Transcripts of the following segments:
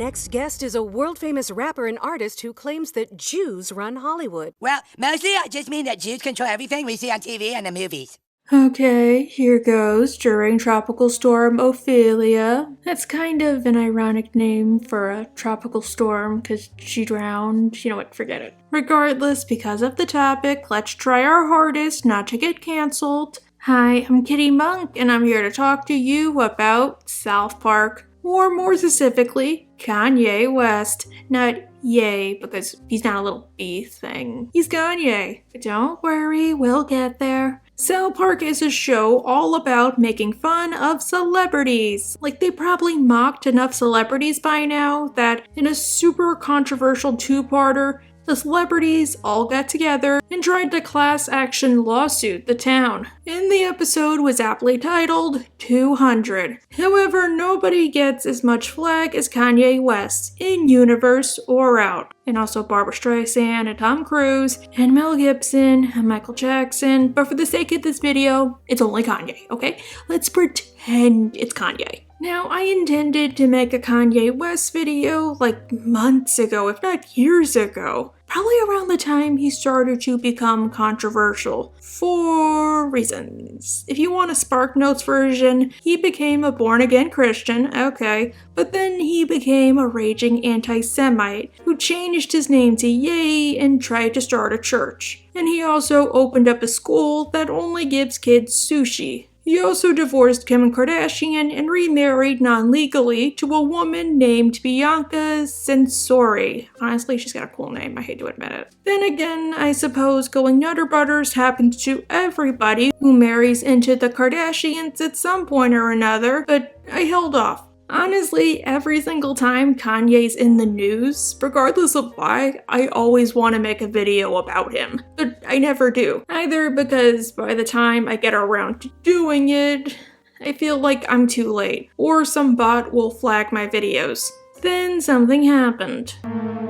Next guest is a world-famous rapper and artist who claims that Jews run Hollywood. Well, mostly I just mean that Jews control everything we see on TV and the movies. Okay, here goes. During Tropical Storm Ophelia. That's kind of an ironic name for a tropical storm because she drowned. You know what, forget it. Regardless, because of the topic, let's try our hardest not to get cancelled. Hi, I'm Kitty Monk, and I'm here to talk to you about South Park. Or more specifically, Kanye West. Not Ye, because he's not a little B thing. He's Kanye. But don't worry, we'll get there. South Park is a show all about making fun of celebrities. Like, they probably mocked enough celebrities by now that in a super controversial two-parter, the celebrities all got together and tried to class action lawsuit the town. And the episode was aptly titled 200. However, nobody gets as much flack as Kanye West, in universe or out. And also Barbra Streisand and Tom Cruise and Mel Gibson and Michael Jackson. But for the sake of this video, it's only Kanye, okay? Let's pretend it's Kanye. Now, I intended to make a Kanye West video like months ago, if not years ago. Probably around the time he started to become controversial. For reasons. If you want a SparkNotes version, he became a born-again Christian, okay, but then he became a raging anti-Semite who changed his name to Ye and tried to start a church. And he also opened up a school that only gives kids sushi. He also divorced Kim Kardashian and remarried non-legally to a woman named Bianca Censori. Honestly, she's got a cool name, I hate to admit it. Then again, I suppose going Nutter Butters happens to everybody who marries into the Kardashians at some point or another, but I held off. Honestly, every single time Kanye's in the news, regardless of why, I always want to make a video about him. But I never do. Either because by the time I get around to doing it, I feel like I'm too late, or some bot will flag my videos. Then something happened.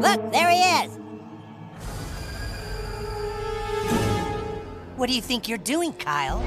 Look, there he is! What do you think you're doing, Kyle?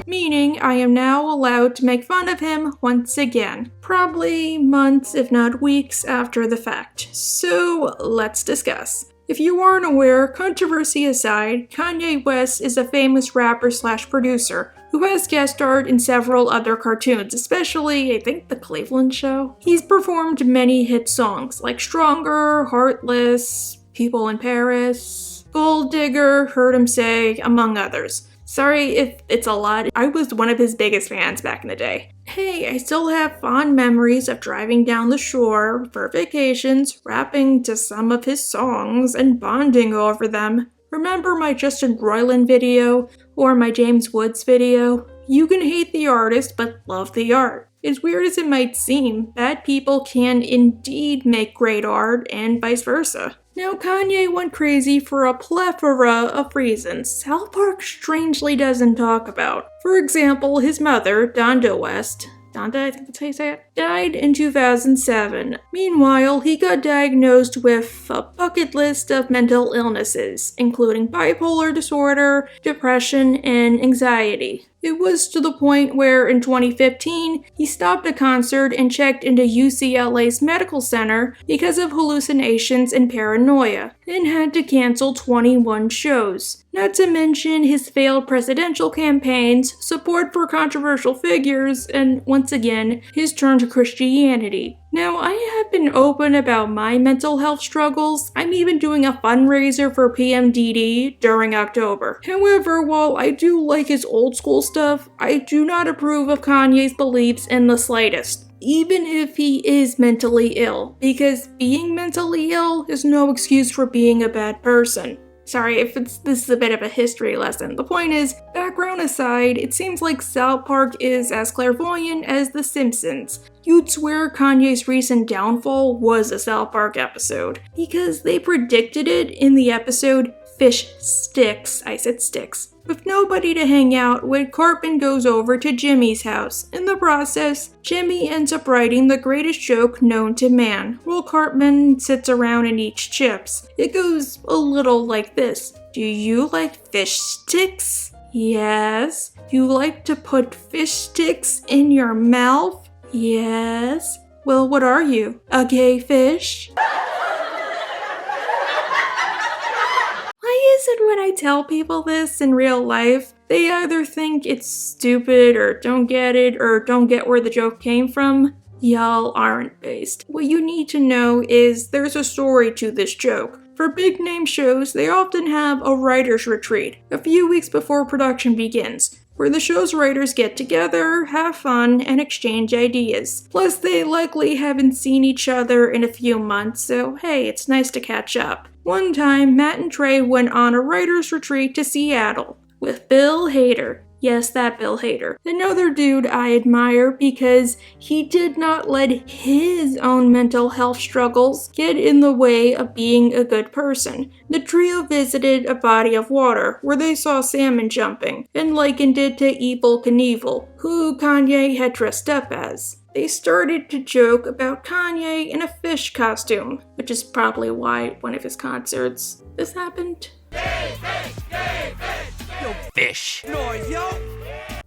Meaning I am now allowed to make fun of him once again. Probably months, if not weeks, after the fact. So let's discuss. If you aren't aware, controversy aside, Kanye West is a famous rapper slash producer who has guest starred in several other cartoons, especially, I think, The Cleveland Show. He's performed many hit songs like Stronger, Heartless, People in Paris, Gold Digger, Heard Him Say, among others. Sorry if it's a lot, I was one of his biggest fans back in the day. Hey, I still have fond memories of driving down the shore for vacations, rapping to some of his songs, and bonding over them. Remember my Justin Roiland video, or my James Woods video? You can hate the artist, but love the art. As weird as it might seem, bad people can indeed make great art, and vice versa. Now, Kanye went crazy for a plethora of reasons South Park strangely doesn't talk about. For example, his mother, Donda West, Donda, I think that's how you say it, died in 2007. Meanwhile, he got diagnosed with a bucket list of mental illnesses, including bipolar disorder, depression, and anxiety. It was to the point where, in 2015, he stopped a concert and checked into UCLA's medical center because of hallucinations and paranoia, and had to cancel 21 shows. Not to mention his failed presidential campaigns, support for controversial figures, and once again, his turn to Christianity. Now, I have been open about my mental health struggles. I'm even doing a fundraiser for PMDD during October. However, while I do like his old school stuff, I do not approve of Kanye's beliefs in the slightest. Even if he is mentally ill, because being mentally ill is no excuse for being a bad person. Sorry if this is a bit of a history lesson. The point is, background aside, it seems like South Park is as clairvoyant as The Simpsons. You'd swear Kanye's recent downfall was a South Park episode, because they predicted it in the episode Fish Sticks. I said sticks. With nobody to hang out with, Cartman goes over to Jimmy's house. In the process, Jimmy ends up writing the greatest joke known to man, while Cartman sits around and eats chips. It goes a little like this. Do you like fish sticks? Yes. Do you like to put fish sticks in your mouth? Yes. Well, what are you? A gay fish? Why is it when I tell people this in real life, they either think it's stupid or don't get it or don't get where the joke came from? Y'all aren't based. What you need to know is there's a story to this joke. For big name shows, they often have a writer's retreat a few weeks before production begins, where the show's writers get together, have fun, and exchange ideas. Plus, they likely haven't seen each other in a few months, so hey, it's nice to catch up. One time, Matt and Trey went on a writer's retreat to Seattle with Bill Hader. Yes, that Bill Hader. Another dude I admire because he did not let his own mental health struggles get in the way of being a good person. The trio visited a body of water where they saw salmon jumping and likened it to Evel Knievel, who Kanye had dressed up as. They started to joke about Kanye in a fish costume, which is probably why at one of his concerts this happened. Yo, fish. Noise, yo.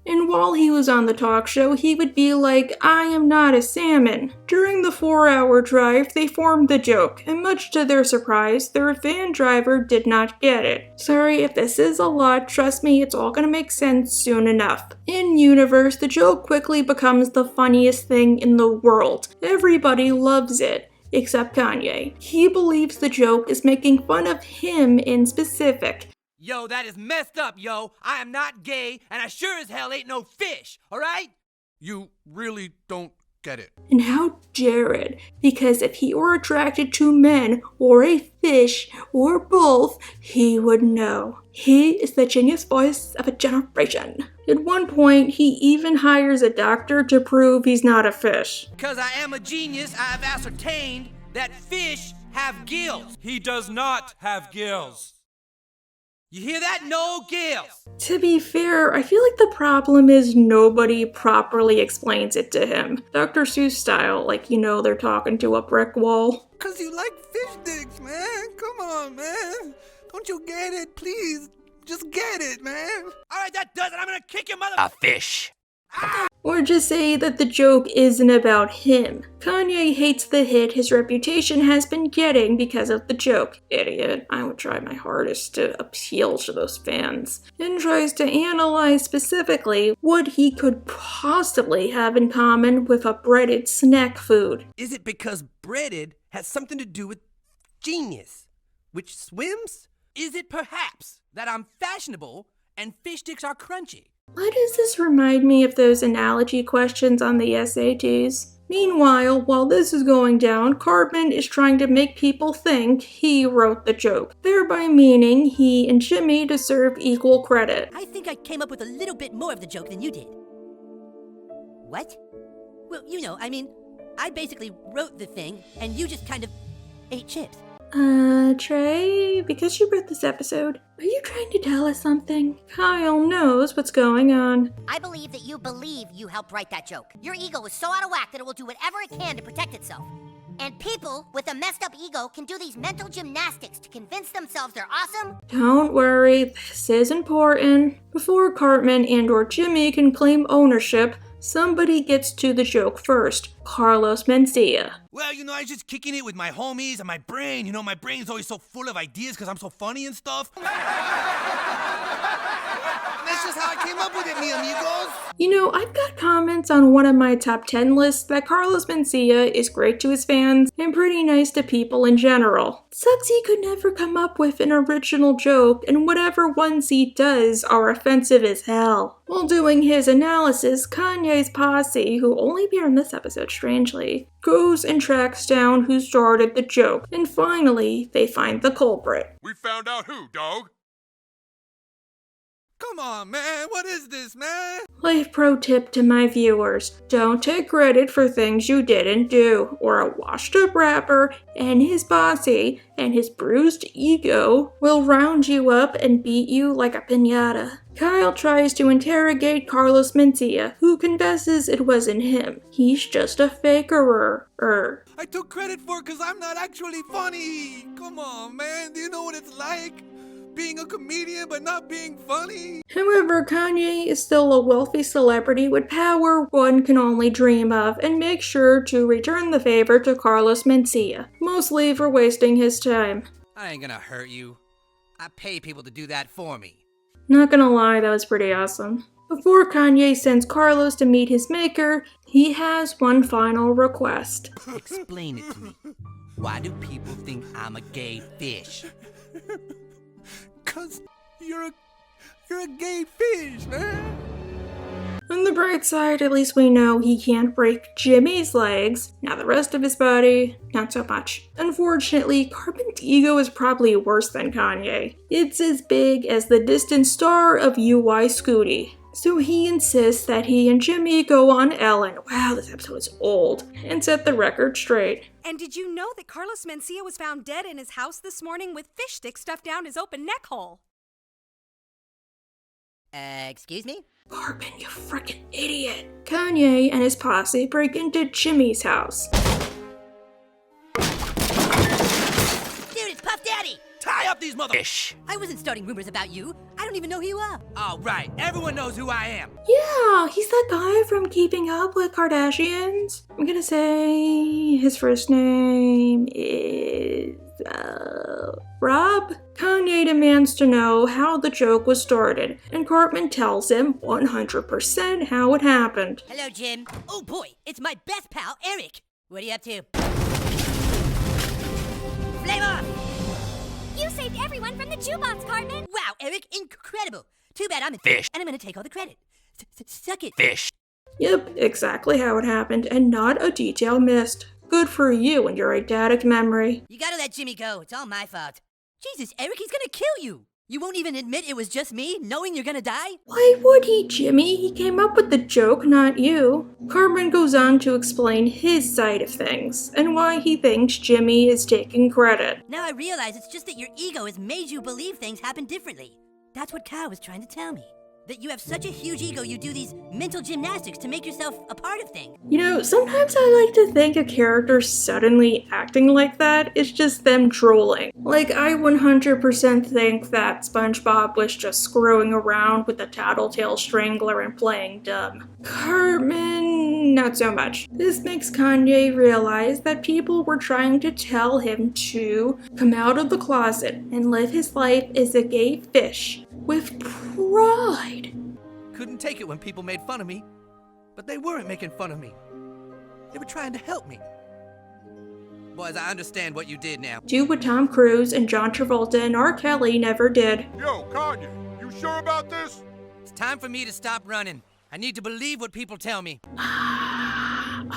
And while he was on the talk show, he would be like, I am not a salmon. During the 4-hour drive, they formed the joke, and much to their surprise, their van driver did not get it. Sorry if this is a lot, trust me, it's all gonna make sense soon enough. In universe, the joke quickly becomes the funniest thing in the world. Everybody loves it. Except Kanye. He believes the joke is making fun of him in specific. Yo, that is messed up, yo. I am not gay, and I sure as hell ain't no fish, alright? You really don't get it. And how dare it? Because if he were attracted to men, or a fish, or both, he would know. He is the genius voice of a generation. At one point, he even hires a doctor to prove he's not a fish. Because I am a genius, I have ascertained that fish have gills. He does not have gills. You hear that? No gills. To be fair, I feel like the problem is nobody properly explains it to him. Dr. Seuss style, like, you know, they're talking to a brick wall. Cause you like fish sticks, man. Come on, man. Don't you get it? Please, just get it, man. Alright, that does it. I'm gonna kick your mother— A fish. Or just say that the joke isn't about him. Kanye hates the hit his reputation has been getting because of the joke. Idiot. I would try my hardest to appeal to those fans. And tries to analyze specifically what he could possibly have in common with a breaded snack food. Is it because breaded has something to do with genius, which swims? Is it perhaps that I'm fashionable and fish sticks are crunchy? Why does this remind me of those analogy questions on the SATs? Meanwhile, while this is going down, Cartman is trying to make people think he wrote the joke, thereby meaning he and Jimmy deserve equal credit. I think I came up with a little bit more of the joke than you did. What? Well, you know, I mean, I basically wrote the thing, and you just kind of ate chips. Trey, because you wrote this episode, are you trying to tell us something? Kyle knows what's going on. I believe that you believe you helped write that joke. Your ego is so out of whack that it will do whatever it can to protect itself. And people with a messed up ego can do these mental gymnastics to convince themselves they're awesome. Don't worry, this is important. Before Cartman and or Jimmy can claim ownership, somebody gets to the joke first. Carlos Mencia. Well, you know, I was just kicking it with my homies and my brain. You know, my brain's always so full of ideas because I'm so funny and stuff. That's just how I came up with it, mi amigos. You know, I've got comments on one of my top 10 lists that Carlos Mencia is great to his fans and pretty nice to people in general. Sucks he could never come up with an original joke, and whatever ones he does are offensive as hell. While doing his analysis, Kanye's posse, who only appear in this episode strangely, goes and tracks down who started the joke, and finally, they find the culprit. We found out who, dog? Come on, man. What is this, man? Life pro tip to my viewers, don't take credit for things you didn't do, or a washed up rapper and his posse and his bruised ego will round you up and beat you like a piñata. Kyle tries to interrogate Carlos Mencia, who confesses it wasn't him. He's just a fakerer. I took credit for it because I'm not actually funny. Come on, man. Do you know what it's like? being a comedian but not being funny. However, Kanye is still a wealthy celebrity with power one can only dream of, and makes sure to return the favor to Carlos Mencia, mostly for wasting his time. I ain't gonna hurt you. I pay people to do that for me. Not gonna lie, that was pretty awesome. Before Kanye sends Carlos to meet his maker, he has one final request. Explain it to me. Why do people think I'm a gay fish? 'Cause you're a gay fish, man. On the bright side, at least we know he can't break Jimmy's legs. Now the rest of his body, not so much. Unfortunately, Cartman's ego is probably worse than Kanye. It's as big as the distant star of UI Scooty. So he insists that he and Jimmy go on Ellen, wow, this episode is old, and set the record straight. And did you know that Carlos Mencia was found dead in his house this morning with fish sticks stuffed down his open neck hole? Excuse me? Cartman, you frickin' idiot. Kanye and his posse break into Jimmy's house. Dude, it's Puff Daddy! Tie up these motherfish! I wasn't starting rumors about you. I don't even know who you are. All right, everyone knows who I am. Yeah, he's that guy from Keeping Up with Kardashians. I'm gonna say his first name is... Rob? Kanye demands to know how the joke was started, and Cartman tells him 100% how it happened. Hello, Jim. Oh boy, it's my best pal, Eric. What are you up to? Flame off! You saved everyone from the jukebox, Cartman. Wow, Eric, incredible. Too bad I'm a Fish. and I'm gonna take all the credit. Suck it. Fish. Yep, exactly how it happened, and not a detail missed. Good for you and your eidetic memory. You gotta let Jimmy go. It's all my fault. Jesus, Eric, he's gonna kill you. You won't even admit it was just me, knowing you're gonna die? Why would he, Jimmy? He came up with the joke, not you. Cartman goes on to explain his side of things, and why he thinks Jimmy is taking credit. Now I realize it's just that your ego has made you believe things happen differently. That's what Kyle was trying to tell me. That you have such a huge ego you do these mental gymnastics to make yourself a part of things. You know, sometimes I like to think a character suddenly acting like that is just them trolling. Like, I 100% think that SpongeBob was just screwing around with the Tattletale Strangler and playing dumb. Cartman, not so much. This makes Kanye realize that people were trying to tell him to come out of the closet and live his life as a gay fish with pride. Couldn't take it when people made fun of me. But they weren't making fun of me. They were trying to help me. Boys, I understand what you did now. Do what Tom Cruise and John Travolta and R. Kelly never did. Yo, Kanye, you sure about this? It's time for me to stop running. I need to believe what people tell me.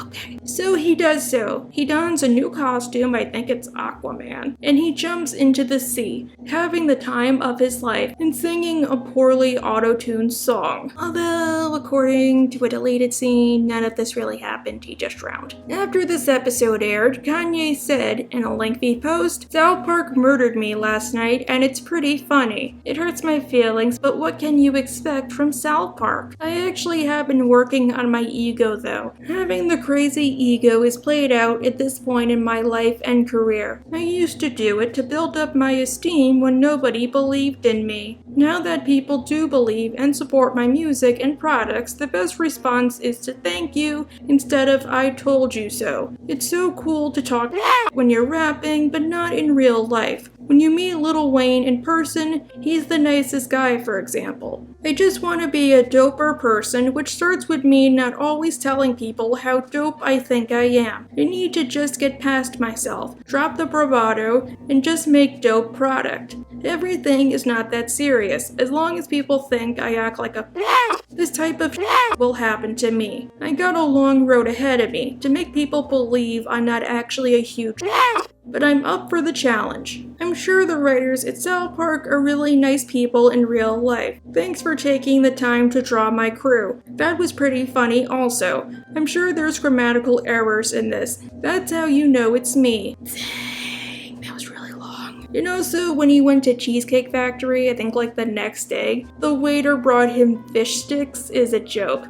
Okay. So he does so. He dons a new costume, I think it's Aquaman, and he jumps into the sea, having the time of his life and singing a poorly auto-tuned song. Although, according to a deleted scene, none of this really happened, he just drowned. After this episode aired, Kanye said in a lengthy post, "South Park murdered me last night and it's pretty funny. It hurts my feelings, but what can you expect from South Park? I actually have been working on my ego though. Having the crazy ego is played out at this point in my life and career. I used to do it to build up my esteem when nobody believed in me. Now that people do believe and support my music and products, the best response is to thank you instead of I told you so. It's so cool to talk when you're rapping, but not in real life. When you meet Lil Wayne in person, he's the nicest guy, for example. I just want to be a doper person, which starts with me not always telling people how dope I think I am. I need to just get past myself, drop the bravado, and just make dope product. Everything is not that serious, as long as people think I act like a this type of will happen to me. I got a long road ahead of me to make people believe I'm not actually a huge but I'm up for the challenge. I'm sure the writers at South Park are really nice people in real life. Thanks for taking the time to draw my crew. That was pretty funny also. I'm sure there's grammatical errors in this. That's how you know it's me." Dang, that was really long. And also, when he went to Cheesecake Factory, I think like the next day, the waiter brought him fish sticks is a joke.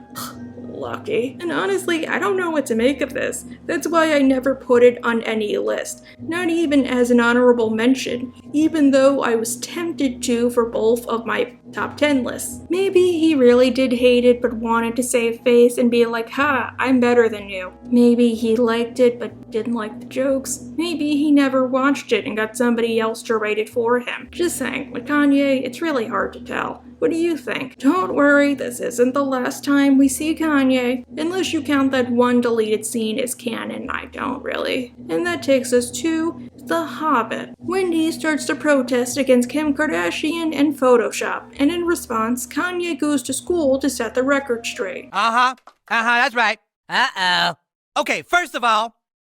lucky. And honestly, I don't know what to make of this. That's why I never put it on any list, not even as an honorable mention, even though I was tempted to for both of my top 10 lists. Maybe he really did hate it but wanted to save face and be like, ha, I'm better than you. Maybe he liked it but didn't like the jokes. Maybe he never watched it and got somebody else to write it for him. Just saying, with Kanye, it's really hard to tell. What do you think? Don't worry, this isn't the last time we see Kanye. Unless you count that one deleted scene as canon, I don't really. And that takes us to The Hobbit. Wendy starts to protest against Kim Kardashian and Photoshop, and in response, Kanye goes to school to set the record straight. That's right. Uh-oh. Okay, first of all,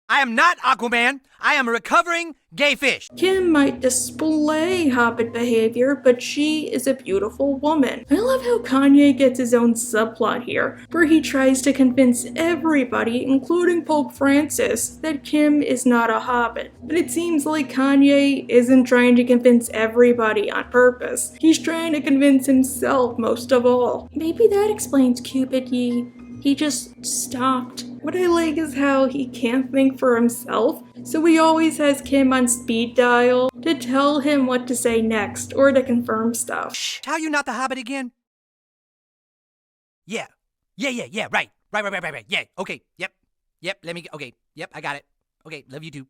I am not Aquaman. I am a recovering gay fish. Kim might display Hobbit behavior, but she is a beautiful woman. I love how Kanye gets his own subplot here, where he tries to convince everybody, including Pope Francis, that Kim is not a Hobbit. But it seems like Kanye isn't trying to convince everybody on purpose. He's trying to convince himself most of all. Maybe that explains Cupid Ye. He just stopped. What I like is how he can't think for himself, so he always has Kim on speed dial to tell him what to say next or to confirm stuff. Shh, how you not the Hobbit again? Yeah, right. Yeah, okay, yep, okay, yep, I got it. Okay, love you too.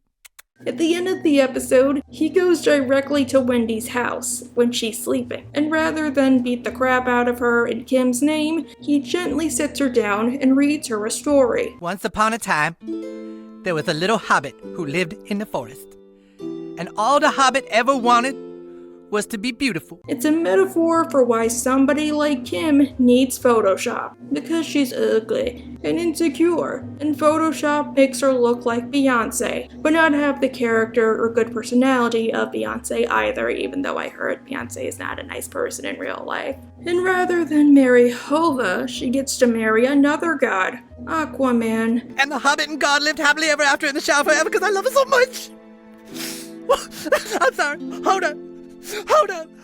At the end of the episode, he goes directly to Wendy's house when she's sleeping, and rather than beat the crap out of her in Kim's name, he gently sits her down and reads her a story. Once upon a time, there was a little hobbit who lived in the forest. And all the hobbit ever wanted was to be beautiful. It's a metaphor for why somebody like Kim needs Photoshop, because she's ugly and insecure, and Photoshop makes her look like Beyonce, but not have the character or good personality of Beyonce either, even though I heard Beyonce is not a nice person in real life. And rather than marry Hova, she gets to marry another god, Aquaman. And the hobbit and God lived happily ever after in the shower forever because I love it so much. I'm sorry,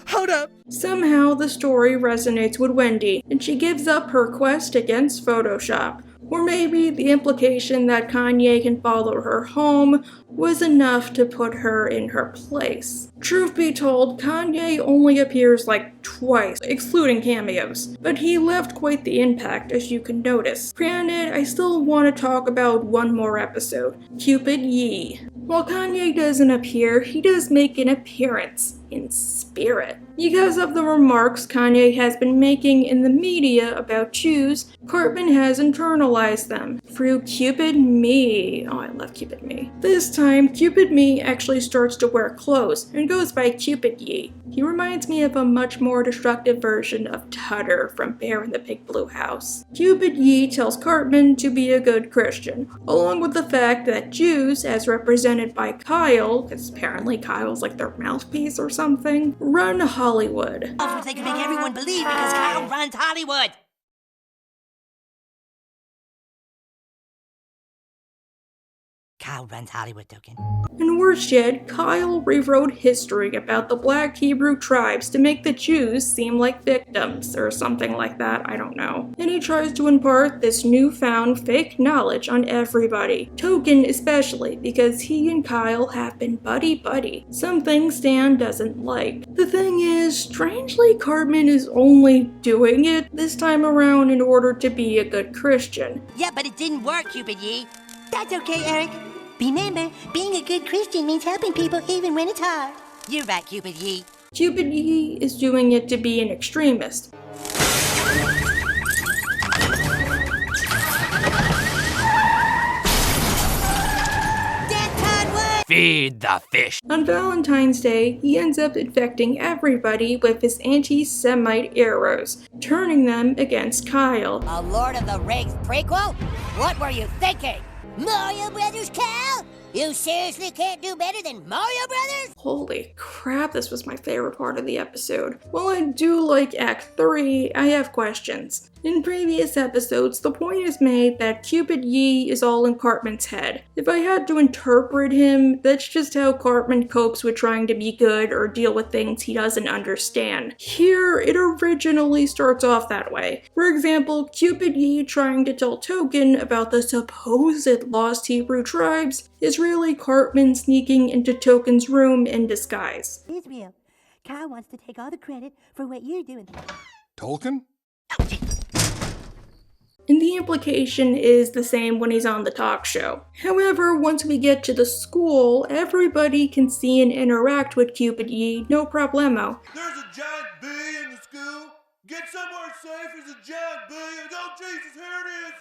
Hold up! Somehow the story resonates with Wendy, and she gives up her quest against Photoshop. Or maybe the implication that Kanye can follow her home was enough to put her in her place. Truth be told, Kanye only appears like twice, excluding cameos, but he left quite the impact, as you can notice. Granted, I still want to talk about one more episode, Cupid Ye. While Kanye doesn't appear, he does make an appearance in spirit. Because of the remarks Kanye has been making in the media about Jews, Cartman has internalized them through Cupid Me. Oh, I love Cupid Me. This time, Cupid Me actually starts to wear clothes and goes by Cupid Ye. He reminds me of a much more destructive version of Tutter from Bear in the Big Blue House. Cupid Ye tells Cartman to be a good Christian, along with the fact that Jews, as represented by Kyle, because apparently Kyle's like their mouthpiece or something, run Hollywood. Which they can make everyone believe because Kyle runs Hollywood. Kyle runs Hollywood, token. And worse yet, Kyle rewrote history about the Black Hebrew tribes to make the Jews seem like victims, or something like that, I don't know. And he tries to impart this newfound fake knowledge on everybody, Token especially, because he and Kyle have been buddy-buddy, something Stan doesn't like. The thing is, strangely, Cartman is only doing it this time around in order to be a good Christian. Yeah, but it didn't work, Cupid Ye. That's okay, Eric. Remember, being a good Christian means helping people even when it's hard. You're right, Cupid Ye. Cupid Ye is doing it to be an extremist. Feed the fish. On Valentine's Day, he ends up infecting everybody with his anti-Semite arrows, turning them against Kyle. A Lord of the Rings prequel? What were you thinking? Mario Brothers, Cal? You seriously can't do better than Mario Brothers? Holy crap, this was my favorite part of the episode. While I do like Act 3, I have questions. In previous episodes, the point is made that Cupid Yee is all in Cartman's head. If I had to interpret him, that's just how Cartman copes with trying to be good or deal with things he doesn't understand. Here, it originally starts off that way. For example, Cupid Yee trying to tell Token about the supposed lost Hebrew tribes is really Cartman sneaking into Token's room in disguise. Israel, Kyle wants to take all the credit for what you're doing. Tolkien? And the implication is the same when he's on the talk show. However, once we get to the school, everybody can see and interact with Cupid Yee, no problemo. There's a giant bee in the school. Get somewhere safe. There's a giant bee. Oh, Jesus, here it is.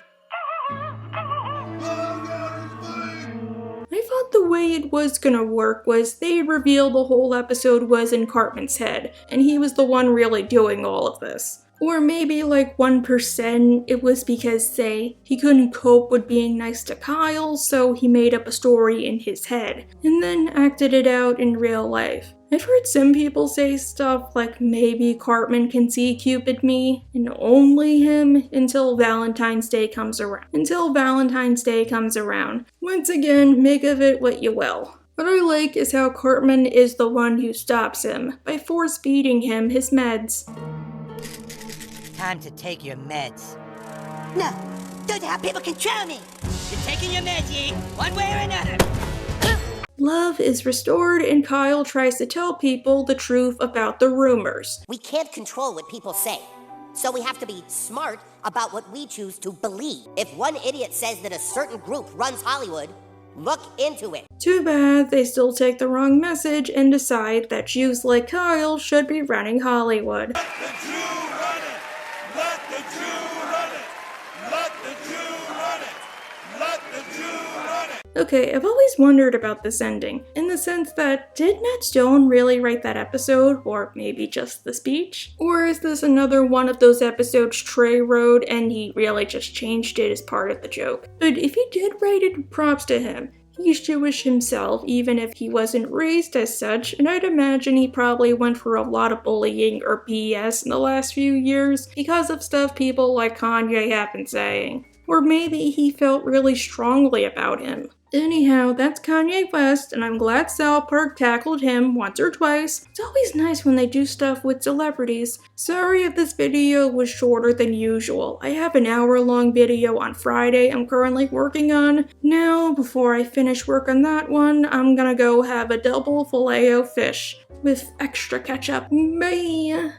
Oh, God, it's a bee. I thought the way it was gonna work was they'd reveal the whole episode was in Cartman's head, and he was the one really doing all of this. Or maybe like 1% it was because, say, he couldn't cope with being nice to Kyle, so he made up a story in his head, and then acted it out in real life. I've heard some people say stuff like maybe Cartman can see Cupid me, and only him, until Valentine's Day comes around. Once again, make of it what you will. What I like is how Cartman is the one who stops him, by force-feeding him his meds. Time to take your meds. No, that's how people control me. You're taking your meds, Yee, one way or another. Love is restored and Kyle tries to tell people the truth about the rumors. We can't control what people say, so we have to be smart about what we choose to believe. If one idiot says that a certain group runs Hollywood, look into it. Too bad they still take the wrong message and decide that Jews like Kyle should be running Hollywood. Let the Jew run it. Let the Jew run it. Let the Jew run it. Let the Jew run it. Okay, I've always wondered about this ending, in the sense that, did Matt Stone really write that episode, or maybe just the speech? Or is this another one of those episodes Trey wrote and he really just changed it as part of the joke? But if he did write it, props to him. He's Jewish himself, even if he wasn't raised as such, and I'd imagine he probably went through a lot of bullying or BS in the last few years because of stuff people like Kanye have been saying. Or maybe he felt really strongly about him. Anyhow, that's Kanye West, and I'm glad South Park tackled him once or twice. It's always nice when they do stuff with celebrities. Sorry if this video was shorter than usual. I have an hour-long video on Friday I'm currently working on. Now, before I finish work on that one, I'm gonna go have a double filet-o fish with extra ketchup. Bye!